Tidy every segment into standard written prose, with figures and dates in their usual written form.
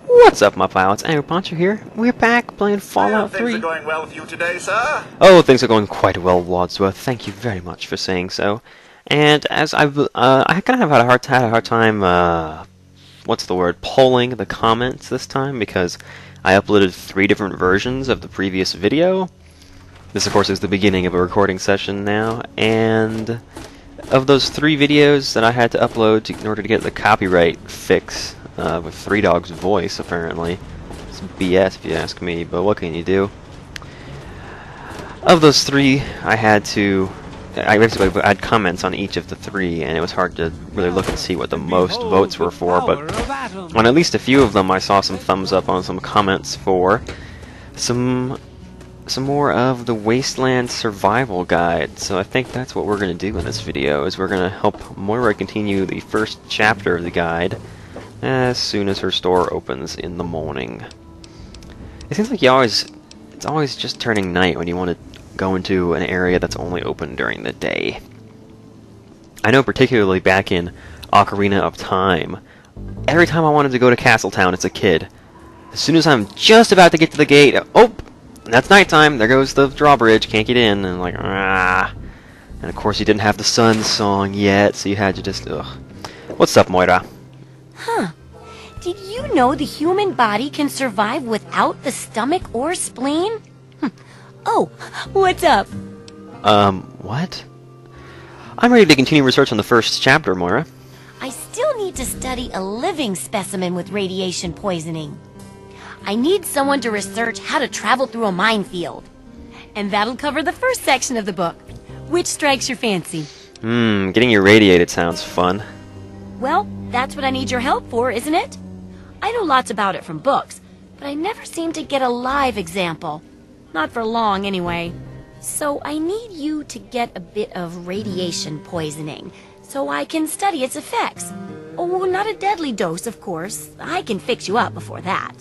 What's up, my pal? It's angryponcho here. We're back playing Fallout 3. Things are going well with you today, sir? Oh, things are going quite well, Wadsworth. Thank you very much for saying so. And as I kind of had a hard time, polling the comments this time, because I uploaded 3 different versions of the previous video. This, of course, is the beginning of a recording session now, and of those 3 videos that I had to upload in order to get the copyright fix, with Three Dog's voice, apparently. It's BS if you ask me, but what can you do? Of those 3, I basically had comments on each of the 3, and it was hard to really look and see what the most votes were for, but on at least a few of them I saw some thumbs up on some comments for some more of the Wasteland Survival Guide. So I think that's what we're going to do in this video, is we're going to help Moira continue the first chapter of the guide as soon as her store opens in the morning. It seems like it's always just turning night when you want to go into an area that's only open during the day. I know particularly back in Ocarina of Time, every time I wanted to go to Castletown as a kid, as soon as I'm just about to get to the gate, oh, that's nighttime, there goes the drawbridge, can't get in, and I'm like, ah. And of course you didn't have the sun song yet, so you had to just, ugh. What's up, Moira? Huh. Did you know the human body can survive without the stomach or spleen? Oh, what's up? What? I'm ready to continue research on the first chapter, Moira. I still need to study a living specimen with radiation poisoning. I need someone to research how to travel through a minefield. And that'll cover the first section of the book. Which strikes your fancy? Getting irradiated sounds fun. Well, that's what I need your help for, isn't it? I know lots about it from books, but I never seem to get a live example. Not for long, anyway. So I need you to get a bit of radiation poisoning, so I can study its effects. Oh, not a deadly dose, of course. I can fix you up before that.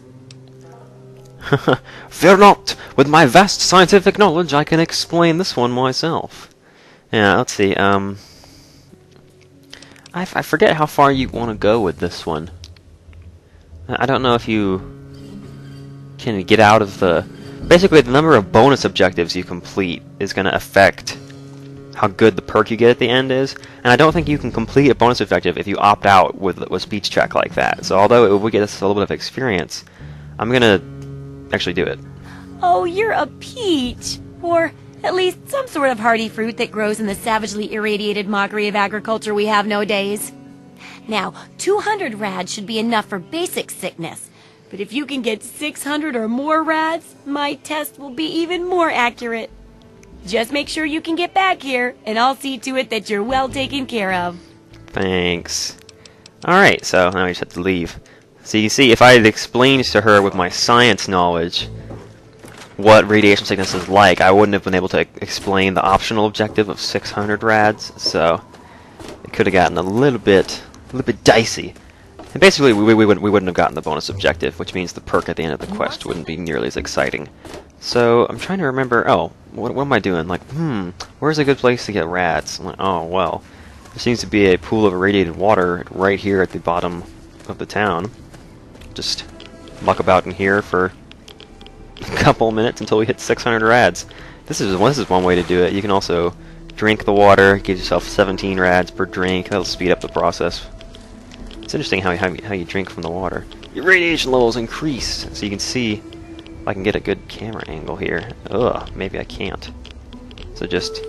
Fear not! With my vast scientific knowledge, I can explain this one myself. Yeah, let's see, I forget how far you want to go with this one. I don't know if you can get out of the... Basically, the number of bonus objectives you complete is going to affect how good the perk you get at the end is, and I don't think you can complete a bonus objective if you opt out with a speech check like that. So although it would get us a little bit of experience, I'm going to actually do it. Oh, you're a peach! Or at least some sort of hardy fruit that grows in the savagely irradiated mockery of agriculture we have nowadays. Now, 200 rads should be enough for basic sickness. But if you can get 600 or more rads, my test will be even more accurate. Just make sure you can get back here, and I'll see to it that you're well taken care of. Thanks. Alright, so now I just have to leave. So you see, if I had explained to her with my science knowledge what radiation sickness is like, I wouldn't have been able to explain the optional objective of 600 rads, so it could have gotten a little bit dicey. And basically, we wouldn't have gotten the bonus objective, which means the perk at the end of the quest wouldn't be nearly as exciting. So I'm trying to remember. Oh, what am I doing? Like, where's a good place to get rads? I'm like, oh well, there seems to be a pool of irradiated water right here at the bottom of the town. Just muck about in here for a couple minutes until we hit 600 rads. This is one way to do it. You can also drink the water, give yourself 17 rads per drink. That'll speed up the process. It's interesting how you drink from the water. Your radiation levels increase, so you can see if I can get a good camera angle here. Ugh, maybe I can't. So he just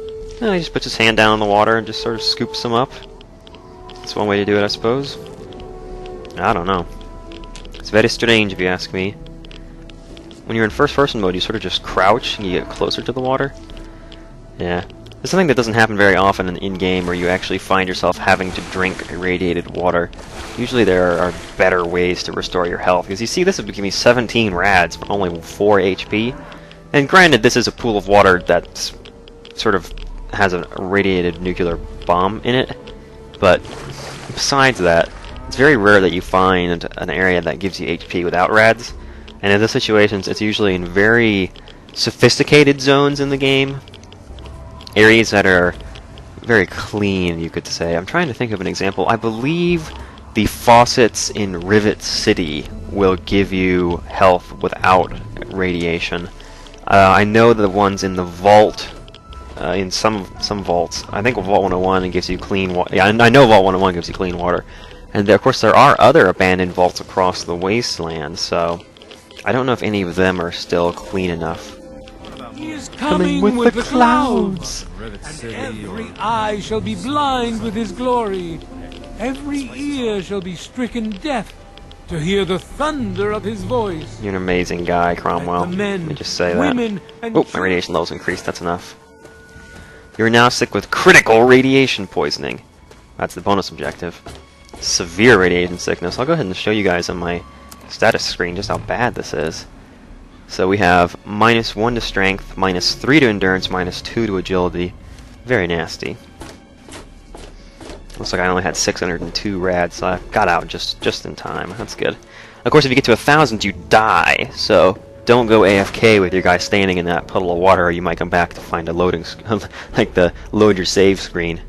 puts his hand down in the water and just sort of scoops them up. That's one way to do it, I suppose. I don't know. It's very strange, if you ask me. When you're in first-person mode, you sort of just crouch and you get closer to the water. Yeah. It's something that doesn't happen very often in-game, where you actually find yourself having to drink irradiated water. Usually there are better ways to restore your health, because you see this would give me 17 rads for only 4 HP. And granted, this is a pool of water that sort of has a radiated nuclear bomb in it, but besides that, it's very rare that you find an area that gives you HP without rads. And in those situations, it's usually in very sophisticated zones in the game. Areas that are very clean, you could say. I'm trying to think of an example. I believe the faucets in Rivet City will give you health without radiation. I know the ones in the vault, in some vaults. I think Vault 101 gives you clean water. Yeah, I know Vault 101 gives you clean water. And of course there are other abandoned vaults across the wasteland, so I don't know if any of them are still clean enough. He is coming with the clouds, and every eye shall be blind with his glory. Every ear shall be stricken deaf to hear the thunder of his voice. You're an amazing guy, Cromwell. The men, Let me just say women, that. and Oh, my radiation level's increased. That's enough. You're now sick with critical radiation poisoning. That's the bonus objective. Severe radiation sickness. I'll go ahead and show you guys on my status screen just how bad this is. So we have -1 to strength, -3 to endurance, -2 to agility. Very nasty. Looks like I only had 602 rad, so I got out just in time. That's good. Of course, if you get to 1,000, you die. So don't go AFK with your guy standing in that puddle of water, or you might come back to find a loading, like the load your save screen.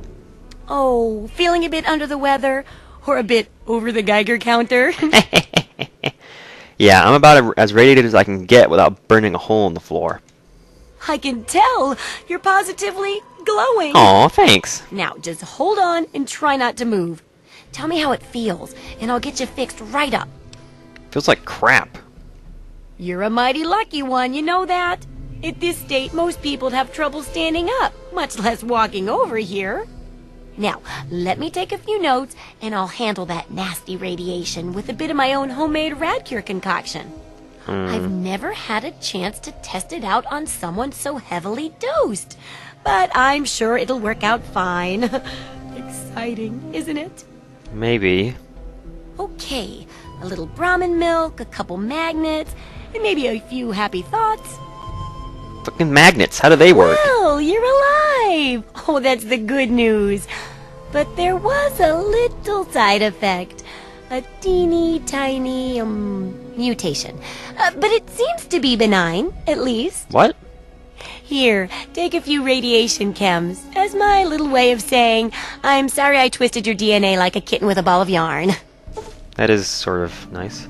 Oh, feeling a bit under the weather? Or a bit over the Geiger counter? Yeah, I'm about as radiated as I can get without burning a hole in the floor. I can tell. You're positively glowing. Aw, thanks. Now, just hold on and try not to move. Tell me how it feels, and I'll get you fixed right up. Feels like crap. You're a mighty lucky one, you know that? At this state, most people'd have trouble standing up, much less walking over here. Now, let me take a few notes, and I'll handle that nasty radiation with a bit of my own homemade rad cure concoction. I've never had a chance to test it out on someone so heavily dosed, but I'm sure it'll work out fine. Exciting, isn't it? Maybe. Okay, a little Brahmin milk, a couple magnets, and maybe a few happy thoughts. Fucking magnets, how do they work? Well, you're alive! Oh, that's the good news. But there was a little side effect. A teeny tiny, mutation. But it seems to be benign, at least. What? Here, take a few radiation chems as my little way of saying, I'm sorry I twisted your DNA like a kitten with a ball of yarn. That is sort of nice.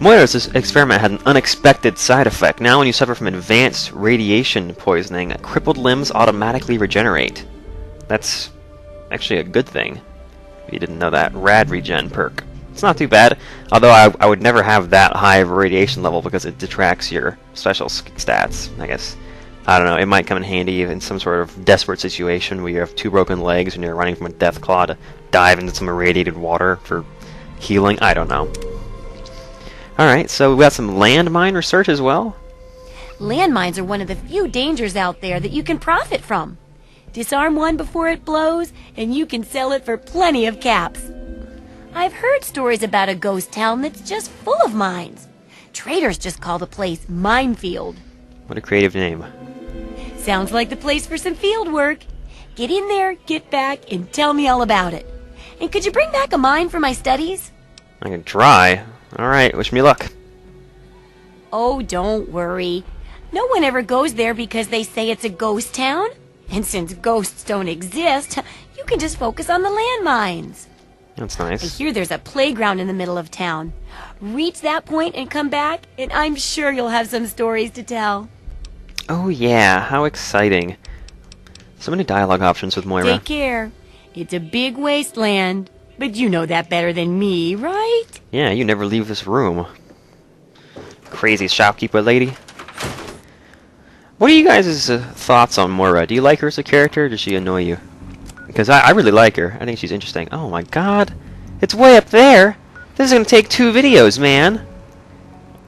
Moira's experiment had an unexpected side effect. Now when you suffer from advanced radiation poisoning, crippled limbs automatically regenerate. That's actually a good thing. If you didn't know that. Rad regen perk. It's not too bad, although I would never have that high of a radiation level because it detracts your special stats, I guess. I don't know, it might come in handy in some sort of desperate situation where you have 2 broken legs and you're running from a death claw to dive into some irradiated water for healing. I don't know. Alright, so we got some landmine research as well. Landmines are one of the few dangers out there that you can profit from. Disarm one before it blows, and you can sell it for plenty of caps. I've heard stories about a ghost town that's just full of mines. Traders just call the place Minefield. What a creative name. Sounds like the place for some field work. Get in there, get back, and tell me all about it. And could you bring back a mine for my studies? I can try. Alright, wish me luck. Oh, don't worry. No one ever goes there because they say it's a ghost town. And since ghosts don't exist, you can just focus on the landmines. That's I nice. hear there's a playground in the middle of town. Reach that point and come back, and I'm sure you'll have some stories to tell. Oh yeah, how exciting. So many dialogue options with Moira. Take care. It's a big wasteland, but you know that better than me, right? Yeah, you never leave this room. Crazy shopkeeper lady. What are you guys' thoughts on Moira? Do you like her as a character, or does she annoy you? Because I really like her. I think she's interesting. Oh my god. It's way up there! This is going to take 2 videos, man!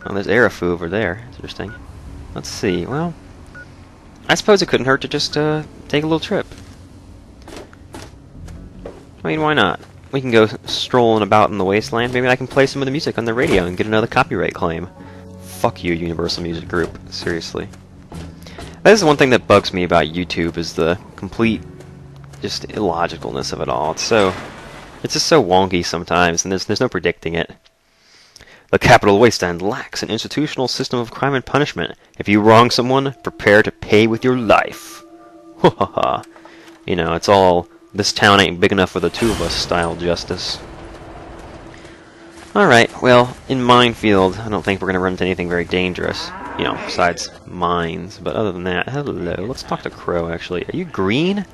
Oh, there's Arafu over there. It's interesting. Let's see. Well, I suppose it couldn't hurt to just take a little trip. I mean, why not? We can go strolling about in the wasteland. Maybe I can play some of the music on the radio and get another copyright claim. Fuck you, Universal Music Group. Seriously. That is the one thing that bugs me about YouTube, is the complete just illogicalness of it all. It's just so wonky sometimes, and there's no predicting it. The capital wasteland lacks an institutional system of crime and punishment. If you wrong someone, prepare to pay with your life. Ha ha ha. You know, it's all, this town ain't big enough for the 2 of us style justice. Alright, well, in Minefield, I don't think we're going to run into anything very dangerous. You know, besides mines. But other than that, hello. Let's talk to Crow, actually. Are you green?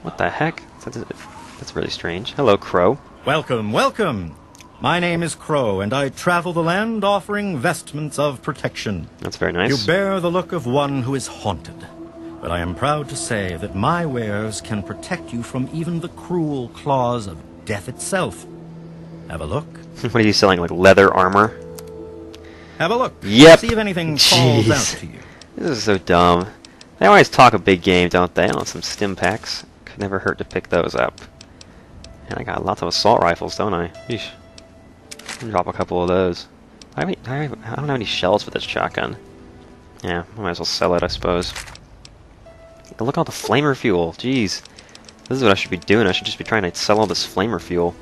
What the heck? That's really strange. Hello, Crow. Welcome, welcome. My name is Crow, and I travel the land offering vestments of protection. That's very nice. You bear the look of one who is haunted. But I am proud to say that my wares can protect you from even the cruel claws of death itself. Have a look. What are you selling, like leather armor? Have a look. Yep. See if anything Jeez. falls out to you. This is so dumb. They always talk a big game, don't they? On some stim packs. Could never hurt to pick those up. And I got lots of assault rifles, don't I? Yeesh. Drop a couple of those. I don't have any shells for this shotgun. Yeah, I might as well sell it, I suppose. Look at all the flamer fuel. Jeez. This is what I should be doing. I should just be trying to sell all this flamer fuel.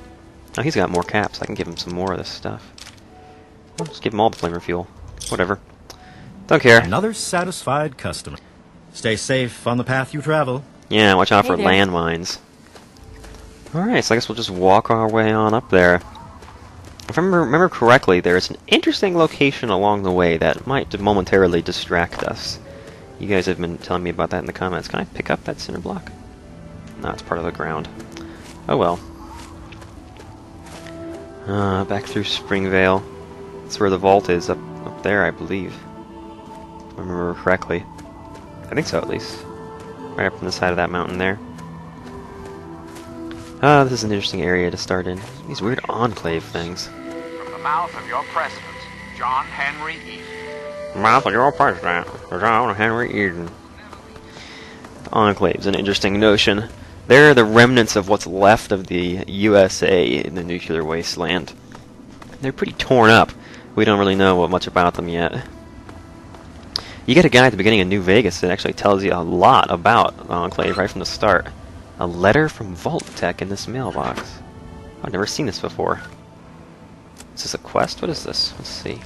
Oh, he's got more caps. I can give him some more of this stuff. I'll just give him all the flamer fuel. Whatever. Don't care. Another satisfied customer. Stay safe on the path you travel. Yeah, watch out for Hey there. landmines. Alright, so I guess we'll just walk our way on up there. If I remember correctly, there's an interesting location along the way that might momentarily distract us. You guys have been telling me about that in the comments. Can I pick up that cinder block? No, it's part of the ground. Oh well. Back through Springvale. That's where the vault is, up there, I believe. If I remember correctly. I think so, at least. Right up on the side of that mountain there. This is an interesting area to start in. These weird enclave things. From the mouth of your president, John Henry Eden. Mouth of your president, John Henry Eden. Enclave's an interesting notion. They're the remnants of what's left of the USA in the nuclear wasteland. They're pretty torn up. We don't really know much about them yet. You get a guy at the beginning of New Vegas that actually tells you a lot about the Enclave right from the start. A letter from Vault Tech in this mailbox. I've never seen this before. Is this a quest? What is this? Let's see.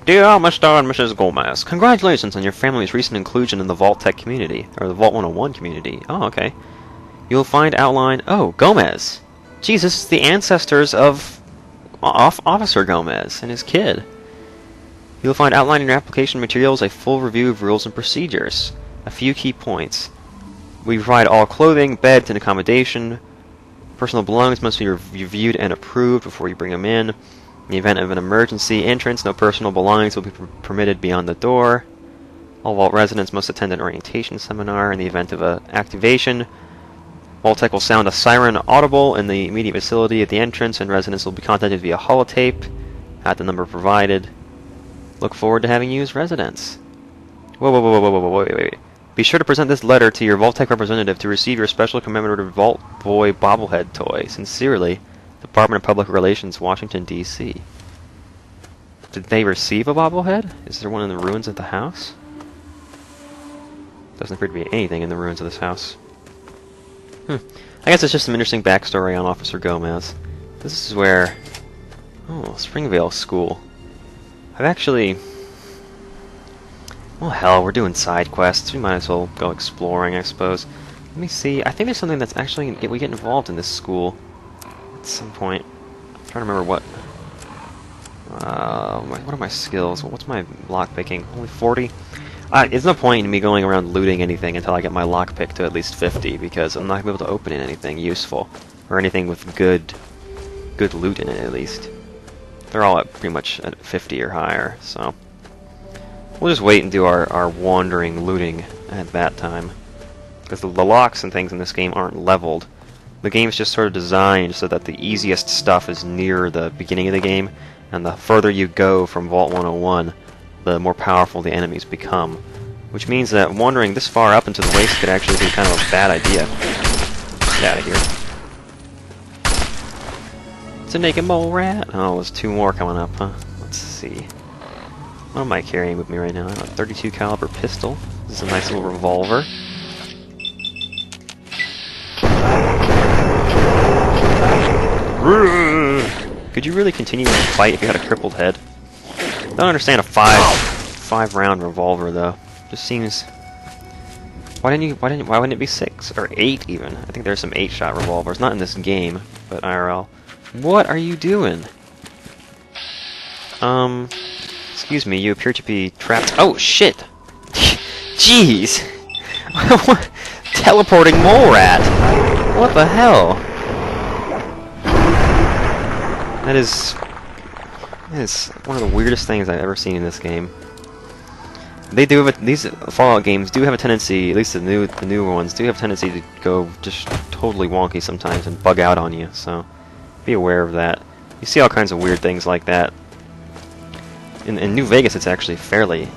Dear Mr. and Mrs. Gomez, congratulations on your family's recent inclusion in the Vault Tech community, or the Vault 101 community. Oh, okay. You'll find outline... Oh, Gomez! Jeez, this is the ancestors of Officer Gomez and his kid. You'll find outlined in your application materials a full review of rules and procedures. A few key points. We provide all clothing, beds, and accommodation. Personal belongings must be reviewed and approved before you bring them in. In the event of an emergency entrance, no personal belongings will be permitted beyond the door. All Vault residents must attend an orientation seminar. In the event of an activation, Vault Tech will sound a siren audible in the immediate vicinity at the entrance, and residents will be contacted via holotape at the number provided. Look forward to having you as residents. Whoa, wait. Be sure to present this letter to your Vault Tech representative to receive your special commemorative Vault Boy bobblehead toy. Sincerely, Department of Public Relations, Washington, D.C. Did they receive a bobblehead? Is there one in the ruins of the house? Doesn't appear to be anything in the ruins of this house. I guess it's just some interesting backstory on Officer Gomez. This is where... Oh, Springvale School. I've actually... Well, hell, we're doing side quests. We might as well go exploring, I suppose. Let me see. I think there's something that's actually... We get involved in this school at some point. I'm trying to remember what... what are my skills? What's my lockpicking? Only 40? There's no point in me going around looting anything until I get my lockpick to at least 50, because I'm not going to be able to open anything useful. Or anything with good loot in it, at least. They're all at pretty much at 50 or higher, so... We'll just wait and do our wandering looting at that time. Because the locks and things in this game aren't leveled. The game's just sort of designed so that the easiest stuff is near the beginning of the game, and the further you go from Vault 101, the more powerful the enemies become. Which means that wandering this far up into the waste could actually be kind of a bad idea. Get out of here. It's a naked mole rat. Oh, there's 2 more coming up, huh? Let's see. What am I carrying with me right now? A 32 caliber pistol. This is a nice little revolver. Could you really continue to fight if you had a crippled head? I don't understand a 5-round revolver though. Just seems... Why wouldn't it be 6 or 8 even? I think there's some 8-shot revolvers, not in this game, but IRL. What are you doing? Excuse me, you appear to be trapped. Oh, shit! Jeez! Teleporting mole rat! What the hell? That is one of the weirdest things I've ever seen in this game. They do have these Fallout games do have a tendency, at least the newer ones, do have a tendency to go just totally wonky sometimes and bug out on you, so be aware of that. You see all kinds of weird things like that. In New Vegas, it's actually fairly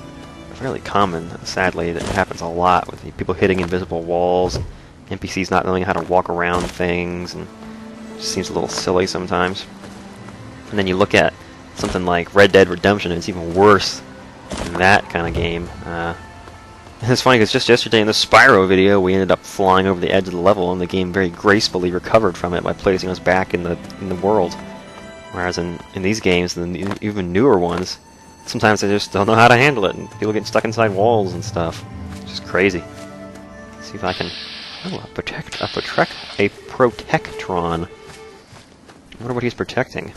common, sadly. It happens a lot with people hitting invisible walls, NPCs not knowing how to walk around things, and it just seems a little silly sometimes. And then you look at something like Red Dead Redemption, and it's even worse than that kind of game. And it's funny because just yesterday in the Spyro video, we ended up flying over the edge of the level, and the game very gracefully recovered from it by placing us back in the world. Whereas in these games, even newer ones, sometimes they just don't know how to handle it, and people get stuck inside walls and stuff. It's just crazy. Let's see if I can... Oh, a protectron. I wonder what he's protecting.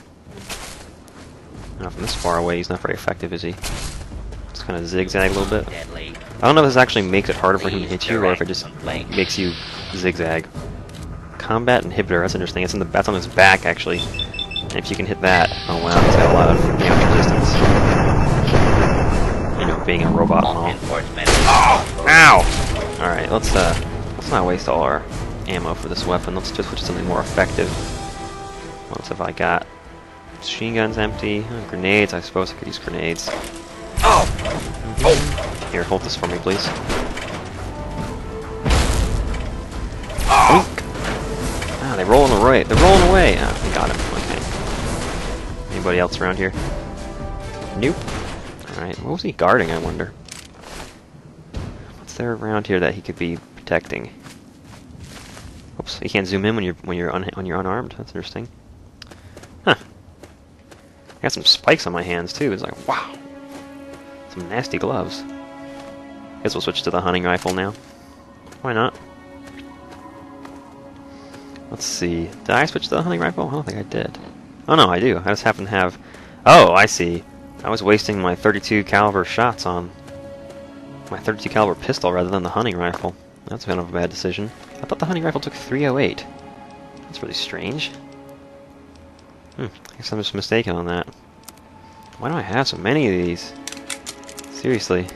From this far away, he's not very effective, is he? Just kind of zigzag a little bit. I don't know if this actually makes it harder for him to hit you, or if it just makes you zigzag. Combat inhibitor, that's interesting. That's on his back, actually. And if you can hit that, oh wow, he's got a lot of damage resistance. You know, being a robot and all. Oh! Ow! Alright, let's not waste all our ammo for this weapon. Let's just switch to something more effective. What else have I got? Machine gun's empty. Grenades, I suppose I could use grenades. Oh! Here, hold this for me, please. Oh! Ah, they're rolling away. They're rolling away. Ah, we got him. Okay. Anybody else around here? Nope. Alright, what was he guarding, I wonder? What's there around here that he could be protecting? Oops, you can't zoom in when you're unarmed. That's interesting. Huh. I got some spikes on my hands too. It's like, wow. Some nasty gloves. Guess we'll switch to the hunting rifle now. Why not? Let's see. Did I switch to the hunting rifle? I don't think I did. Oh no, I do. I just happen to have... Oh, I see. I was wasting my 32 caliber shots on my 32 caliber pistol rather than the hunting rifle. That's kind of a bad decision. I thought the hunting rifle took 308. That's really strange. I guess I'm just mistaken on that. Why do I have so many of these? Seriously.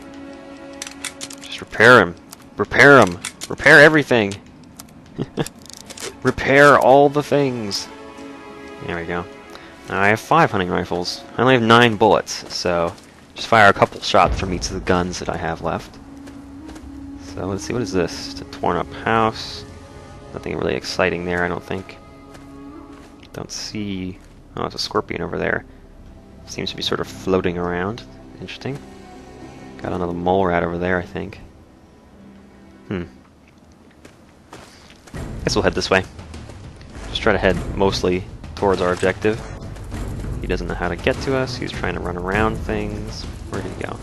Just repair them. Repair them. Repair everything. Repair all the things. There we go. Now I have 5 hunting rifles. I only have 9 bullets, so just fire a couple shots from each of the guns that I have left. So let's see, what is this? It's a torn up house. Nothing really exciting there, I don't think. Don't see... Oh, it's a scorpion over there. Seems to be sort of floating around. Interesting. Got another mole rat over there, I think. Guess we'll head this way. Just try to head mostly towards our objective. He doesn't know how to get to us. He's trying to run around things. Where did he go?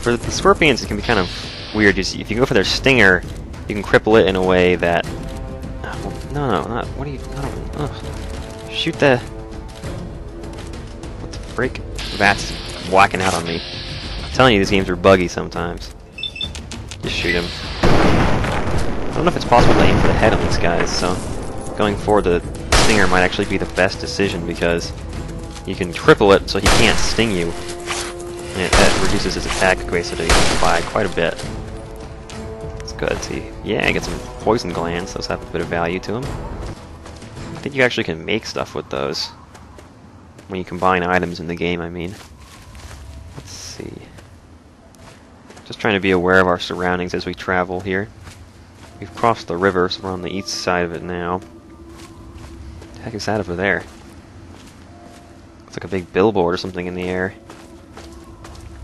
For the scorpions, it can be kind of weird. If you go for their stinger, you can cripple it in a way that... No, not... What do you... Ugh. Shoot the... What the frick? That's whacking out on me. I'm telling you, these games are buggy sometimes. Just shoot him. I don't know if it's possible to aim for the head on these guys, so... Going for the stinger might actually be the best decision, because you can cripple it so he can't sting you. And that reduces his attack capacity by quite a bit. That's good. See, yeah, I get some poison glands. Those have a bit of value to them. I think you actually can make stuff with those when you combine items in the game. I mean, let's see. Just trying to be aware of our surroundings as we travel here. We've crossed the river, so we're on the east side of it now. What the heck is that over there? Looks like a big billboard or something in the air.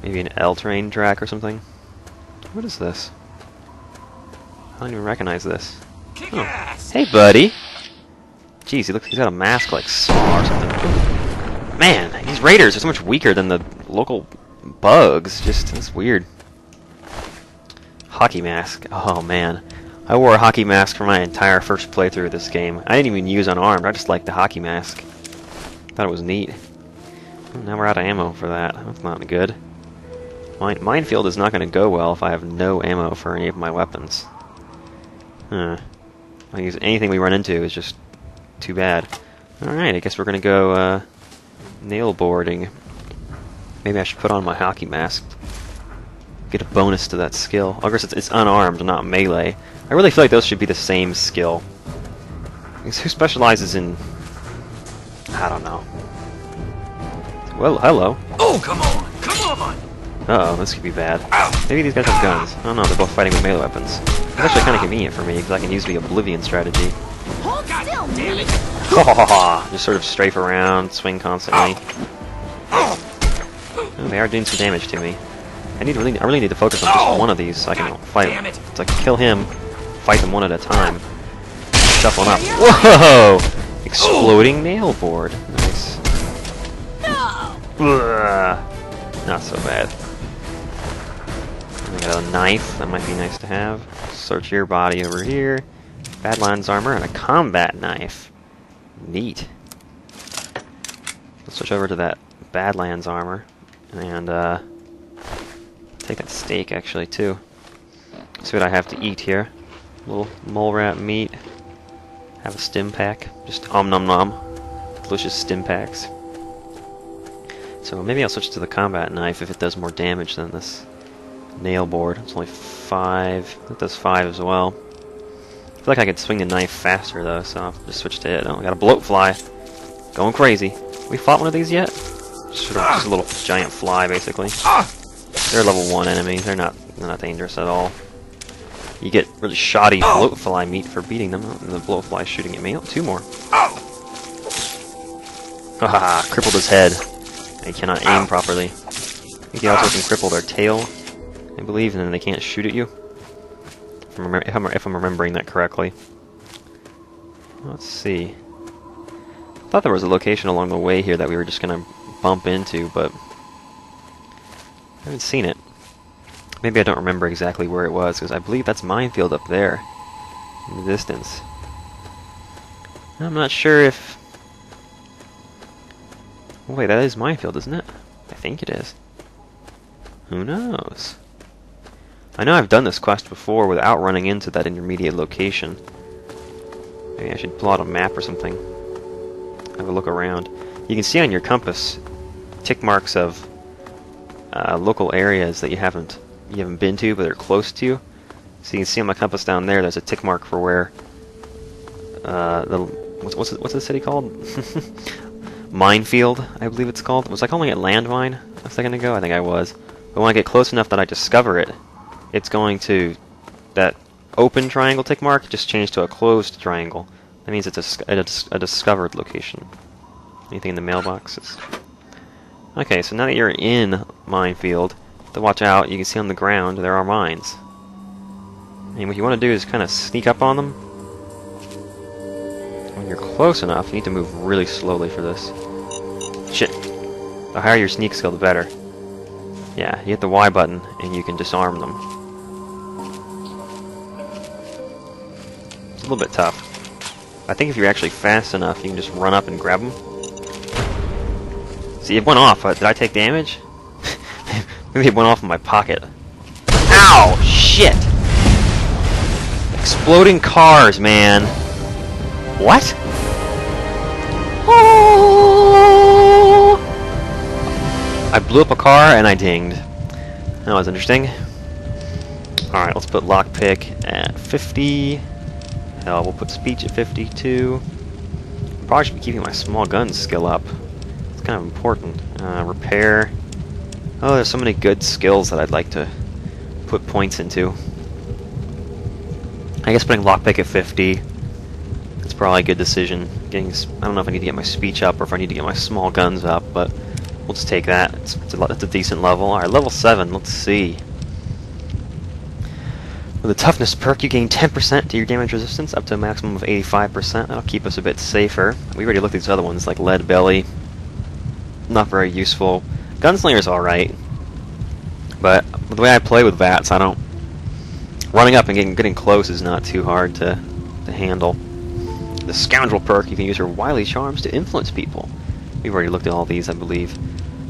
Maybe an L train track or something. What is this? I don't even recognize this. Oh. Hey, buddy! Jeez, he's got a mask like Saw or something. Man, these raiders are so much weaker than the local bugs. Just, it's weird. Hockey mask. Oh, man. I wore a hockey mask for my entire first playthrough of this game. I didn't even use unarmed, I just liked the hockey mask. Thought it was neat. Now we're out of ammo for that. That's not good. Minefield is not going to go well if I have no ammo for any of my weapons. I use anything we run into is just too bad. Alright, I guess we're going to go nail boarding. Maybe I should put on my hockey mask. Get a bonus to that skill. Of course, it's unarmed, not melee. I really feel like those should be the same skill. Because who specializes in... I don't know. Well, hello. Oh, come on! Come on! Uh-oh, this could be bad. Maybe these guys have guns. I don't know, they're both fighting with melee weapons. It's actually kind of convenient for me, because I can use the Oblivion strategy. Hold still, Damn it! Ha ha ha! Just sort of strafe around, swing constantly. Oh, they are doing some damage to me. I really need to focus on just one of these so I can fight. damn it. So I can kill him, fight them one at a time. Shuffle them up. Whoa! Exploding nail board. Nice. Ugh. Not so bad. I got a knife. That might be nice to have. Search your body over here. Badlands armor and a combat knife. Neat. Let's switch over to that Badlands armor and take that steak actually too. See what I have to eat here. A little mole rat meat. Have a stim pack. Just om nom nom. Delicious stim packs. So maybe I'll switch to the combat knife if it does more damage than this nail board. It's only 5. It does 5 as well. I feel like I could swing the knife faster though, so I'll just switch to it. Oh, I got a bloat fly. Going crazy. We fought one of these yet? Just a little giant fly, basically. They're level 1 enemies. They're not dangerous at all. You get really shoddy bloat fly meat for beating them, and the bloat fly shooting at me. Oh, 2 more. Haha, crippled his head. They cannot aim properly. I think they also can cripple their tail, I believe, and then they can't shoot at you. If I'm remembering that correctly. Let's see. I thought there was a location along the way here that we were just gonna bump into, but I haven't seen it. Maybe I don't remember exactly where it was, because I believe that's Minefield up there in the distance. I'm not sure if... Oh, wait, that is Minefield, isn't it? I think it is. Who knows? I know I've done this quest before without running into that intermediate location. Maybe I should pull out a map or something. Have a look around. You can see on your compass tick marks of local areas that you haven't been to, but they're close to you. So you can see on my compass down there, there's a tick mark for where what's the city called? Minefield, I believe it's called. Was I calling it Landmine a second ago? I think I was. But when I get close enough that I discover it, it's going to that open triangle tick mark just change to a closed triangle. That means it's a discovered location. Anything in the mailboxes? Okay, so now that you're in Minefield, to watch out, you can see on the ground there are mines. And what you want to do is kind of sneak up on them. When you're close enough, you need to move really slowly for this. Shit. The higher your sneak skill, the better. Yeah, you hit the Y button, and you can disarm them. It's a little bit tough. I think if you're actually fast enough, you can just run up and grab them. See, it went off. Did I take damage? Maybe it went off in my pocket. Ow! Shit! Exploding cars, man. What? Oh! I blew up a car and I dinged. That was interesting. Alright, let's put lockpick at 50. Hell, we'll put speech at 52. Probably should be keeping my small gun skill up. It's kind of important. Repair. Oh, there's so many good skills that I'd like to put points into. I guess putting lockpick at 50. It's probably a good decision. I don't know if I need to get my speech up or if I need to get my small guns up, but we'll just take that. It's a decent level. Alright, level 7. Let's see. With the toughness perk, you gain 10% to your damage resistance, up to a maximum of 85%. That'll keep us a bit safer. We already looked at these other ones, like Lead Belly. Not very useful. Gunslinger's alright. But the way I play with VATS, I Running up and getting close is not too hard to handle. The Scoundrel perk, you can use your wily charms to influence people. We've already looked at all these, I believe.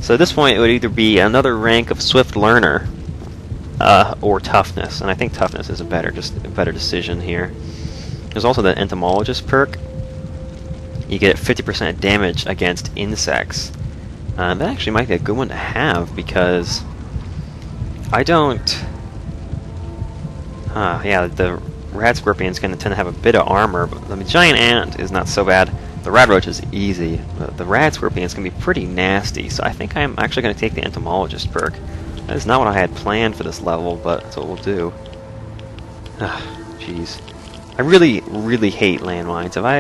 So at this point, it would either be another rank of Swift Learner, or Toughness, and I think Toughness is a better decision here. There's also the Entomologist perk. You get 50% damage against insects. That actually might be a good one to have, because I don't... yeah, the Rad Scorpion's going to tend to have a bit of armor, but the Giant Ant is not so bad. The Rad Roach is easy. The Rad Scorpion's going to be pretty nasty, so I think I'm actually going to take the Entomologist perk. That is not what I had planned for this level, but that's what we'll do. Jeez. I really, really hate landmines. Have I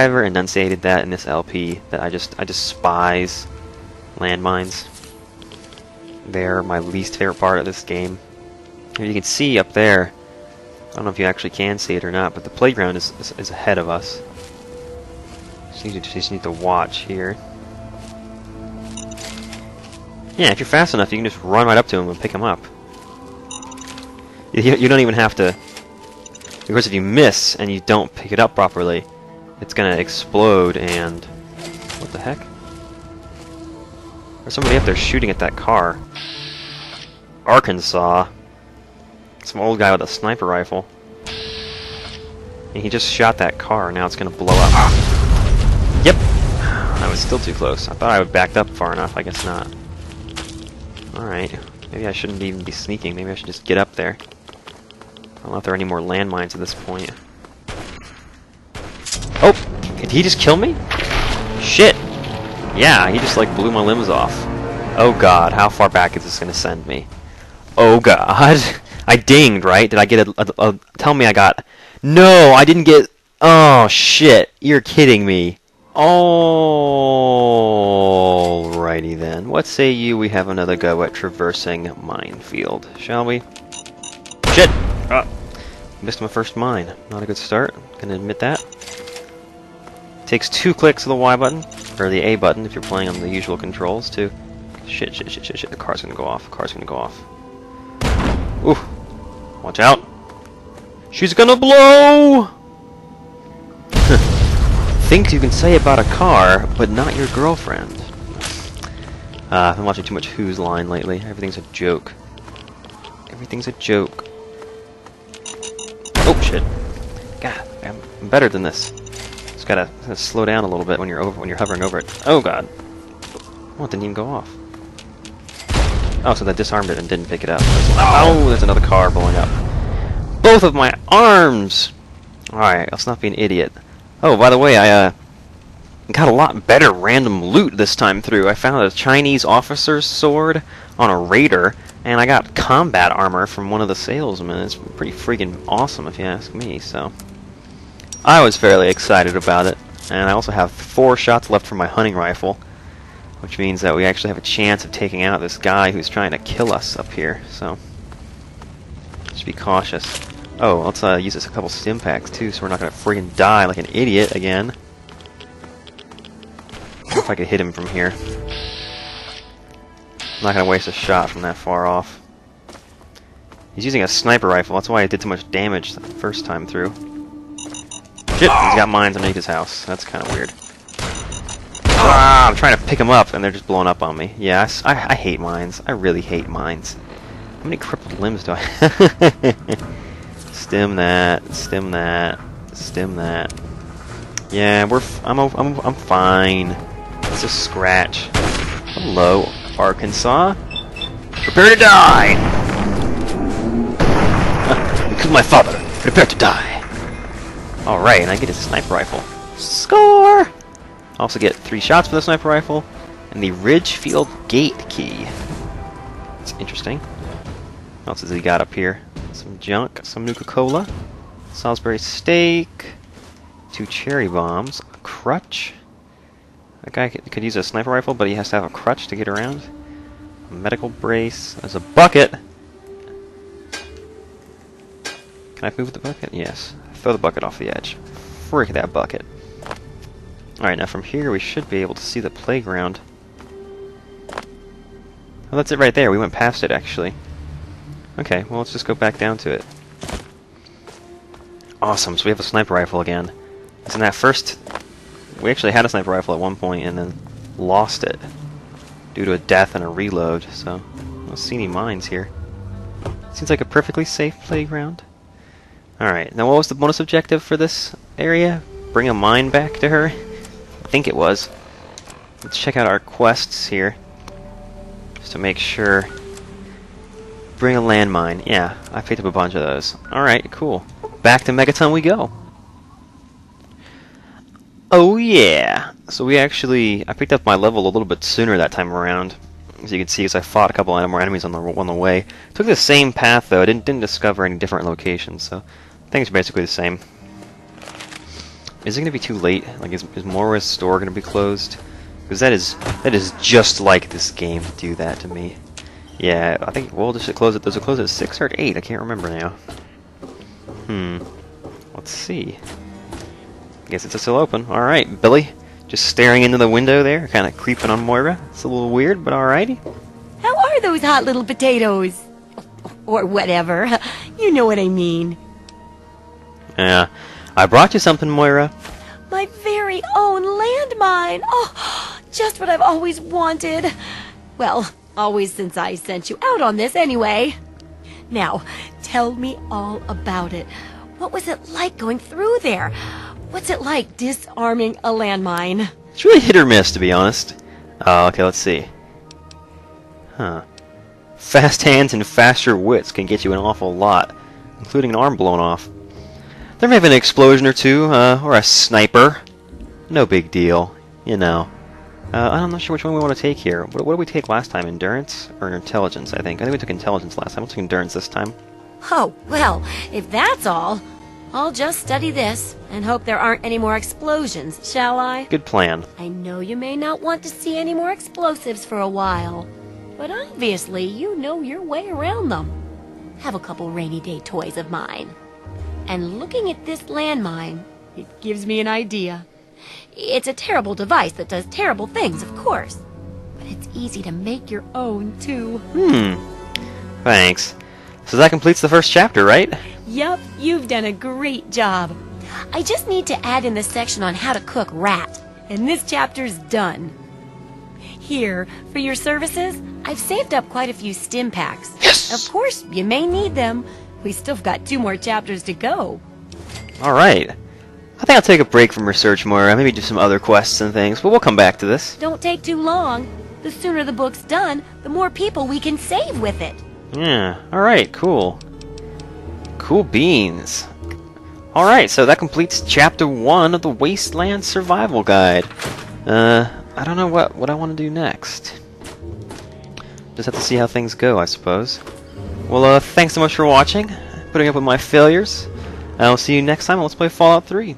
ever enunciated that in this LP, that I just despise landmines? They're my least favorite part of this game. Here you can see up there, I don't know if you actually can see it or not, but the playground is ahead of us. Just need to watch here. Yeah, if you're fast enough, you can just run right up to him and pick him up. You don't even have to... Of course, if you miss and you don't pick it up properly, it's gonna explode and... What the heck? There's somebody up there shooting at that car. Arkansas. Some old guy with a sniper rifle. And he just shot that car, now it's gonna blow up. Yep! I was still too close. I thought I would backed up far enough, I guess not. Alright. Maybe I shouldn't even be sneaking, maybe I should just get up there. I don't know if there are any more landmines at this point. Oh! Did he just kill me? Shit! Yeah, he just like blew my limbs off. Oh god, how far back is this gonna send me? Oh god! I dinged, right? Did I get a tell me I got... No, I didn't get... Oh shit, you're kidding me. Alrighty then. What say you we have another go at traversing Minefield, shall we? Shit! Missed my first mine. Not a good start. Gonna admit that. Takes 2 clicks of the Y button, or the A button if you're playing on the usual controls to... Shit. The car's gonna go off. Ooh. Watch out. She's gonna blow! Things you can say about a car, but not your girlfriend. I've been watching too much Who's Line lately. Everything's a joke. Oh shit! God, I'm better than this. Just gotta slow down a little bit when you're hovering over it. Oh god! Oh, it didn't even go off. Oh, so that disarmed it and didn't pick it up. Oh, there's another car blowing up. Both of my arms! Alright, let's not be an idiot. Oh, by the way, I got a lot better random loot this time through. I found a Chinese officer's sword on a raider, and I got combat armor from one of the salesmen. It's pretty freaking awesome if you ask me, so... I was fairly excited about it. And I also have 4 shots left from my hunting rifle, which means that we actually have a chance of taking out this guy who's trying to kill us up here, so... Just be cautious. Oh, let's use this a couple stim packs too, so we're not gonna friggin' die like an idiot again. Wonder if I could hit him from here. I'm not gonna waste a shot from that far off. He's using a sniper rifle, that's why I did so much damage the first time through. Shit, he's got mines underneath his house. That's kinda weird. Ah, I'm trying to pick them up and they're just blowing up on me. Yeah, I hate mines. I really hate mines. How many crippled limbs do I have? Stim that. Yeah, I'm fine. It's a scratch. Hello, Arkansas. Prepare to die! Kill my father. Prepare to die. Alright, and I get a sniper rifle. Score! I also get 3 shots for the sniper rifle, and the Ridgefield Gate key. It's interesting. What else has he got up here? Some junk, some Nuka-Cola, Salisbury steak, 2 cherry bombs, a crutch. That guy could use a sniper rifle, but he has to have a crutch to get around. A medical brace. There's a bucket. Can I move the bucket? Yes. Throw the bucket off the edge. Frick that bucket. Alright, now from here we should be able to see the playground. Oh, that's it right there. We went past it, actually. Okay, well, let's just go back down to it. Awesome, so we have a sniper rifle again. It's in that first... We actually had a sniper rifle at one point and then lost it due to a death and a reload, so I don't see any mines here. Seems like a perfectly safe playground. Alright, now what was the bonus objective for this area? Bring a mine back to her? I think it was. Let's check out our quests here, just to make sure. Bring a landmine. Yeah, I picked up a bunch of those. Alright, cool. Back to Megaton we go. Oh yeah! So I picked up my level a little bit sooner that time around. As you can see, as I fought a couple more enemies on the way. Took the same path though. I didn't discover any different locations, so I think it's basically the same. Is it gonna be too late? Like, is Moira's store gonna be closed? Because that is just like this game to do that to me. Yeah, I think does it close at 6 or at 8? I can't remember now. Let's see. I guess it's still open. Alright, Billy. Just staring into the window there, kinda creeping on Moira. It's a little weird, but alrighty. How are those hot little potatoes? Or whatever. You know what I mean. Yeah. I brought you something, Moira. My very own landmine! Oh, just what I've always wanted. Well, always since I sent you out on this anyway. Now, tell me all about it. What was it like going through there? What's it like disarming a landmine? It's really hit or miss, to be honest. Okay, let's see. Fast hands and faster wits can get you an awful lot, including an arm blown off. There may have been an explosion or two, or a sniper. No big deal, you know. I'm not sure which one we want to take here. What did we take last time? Endurance or intelligence, I think? I think we took intelligence last time. We'll take endurance this time. Oh, well, if that's all, I'll just study this and hope there aren't any more explosions, shall I? Good plan. I know you may not want to see any more explosives for a while, but obviously you know your way around them. Have a couple rainy day toys of mine. And looking at this landmine, it gives me an idea. It's a terrible device that does terrible things, of course. But it's easy to make your own, too. Thanks. So that completes the first chapter, right? Yup, you've done a great job. I just need to add in the section on how to cook rat, and this chapter's done. Here, for your services, I've saved up quite a few stim packs. Yes! Of course, you may need them. We still got 2 more chapters to go. Alright. I think I'll take a break from research, Moira. Maybe do some other quests and things, but we'll come back to this. Don't take too long. The sooner the book's done, the more people we can save with it. Yeah, alright, cool. Cool beans. Alright, so that completes Chapter 1 of the Wasteland Survival Guide. I don't know what I want to do next. Just have to see how things go, I suppose. Well, thanks so much for watching, putting up with my failures. I'll see you next time on Let's Play Fallout 3.